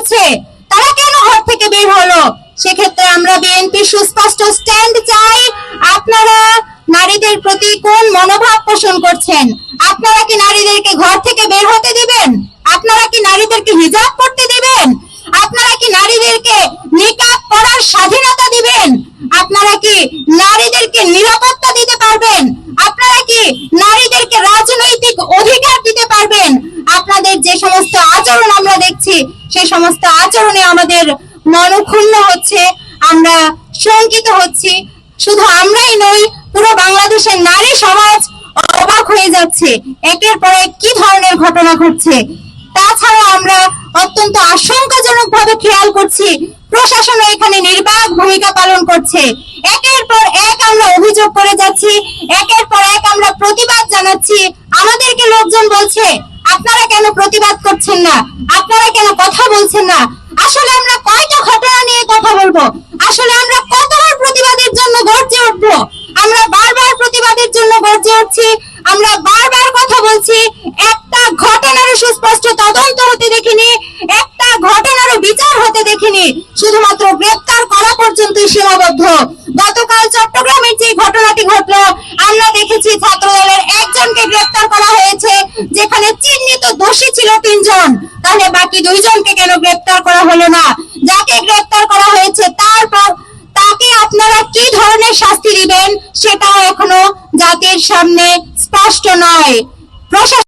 হয়েছে, তারা কেন ঘর থেকে বের হলো? সেক্ষেত্রে আমরা বিএনপি সুস্পষ্ট স্ট্যান্ড চাই। আপনারা নারীদের প্রতি কোন মনোভাব পোষণ করছেন? আপনারা কি নারীদেরকে ঘর থেকে বের হতে দিবেন? আপনারা কি নারীদেরকে হিজাব পরতে দিবেন? আপনারা কি নারীদেরকে নিকাব পরার স্বাধীনতা দিবেন? আপনারা কি নারীদেরকে নিরাপত্তা দিতে পারবেন? আপনারা কি নারীদেরকে রাজনৈতিক অধিকার দিতে পারবেন? আপনাদের যে সমস্ত আচরণ আমরা দেখছি, সেই সমস্ত আচরণে আমাদের মনক্ষুণ্ণ হচ্ছে, আমরা শঙ্কিত হচ্ছি। শুধু আমরাই নই, পুরো বাংলাদেশের নারী সমাজ অবাক হয়ে যাচ্ছে। একের পর এক কি ধরনের ঘটনা ঘটছে। তাছাড়া আমরা অত্যন্ত আশঙ্কাজনক ভাবে খেয়াল করছি প্রশাসন এখানে নির্বাক ভূমিকা পালন করছে। একের পর এক আমরা অভিযোগ করে যাচ্ছি, একের পর এক আমরা প্রতিবাদ জানাচ্ছি। আমাদেরকে লোকজন বলছে, আপনারা কেন প্রতিবাদ করছেন না? আপনারা কেন কথা বলছেন না? আসলে আমরা কয়টা ঘটনা নিয়ে কথা বলবো? আসলে আমরা কতবার প্রতিবাদের জন্য গর্জে উঠবো? আমরা বারবার প্রতিবাদের জন্য গর্জে উঠছি, আমরা বারবার কথা বলছি, একটা ঘটনারও সুস্পষ্ট তদন্ত হতে দেখিনি, একটা ঘটনারও বিচার হতে দেখিনি, শুধুমাত্র গ্রেপ্তার করা পর্যন্তই সীমাবদ্ধ। গতকাল চট্টগ্রামের যে ঘটনাটি ঘটলো, আমরা দেখেছি ছাত্রদলের একজনকে গ্রেপ্তার করা হয়েছে, যেখানে চিহ্নিত দোষী ছিল 3 জন। তাহলে বাকি 2 জনকে কেন গ্রেপ্তার করা হলো না? যাকে গ্রেপ্তার করা হয়েছে তারপর তাকে আপনারা কি ধরনের শাস্তি দিবেন সেটাও এখনো জাতির সামনে স্পষ্ট নয়। প্রশাসন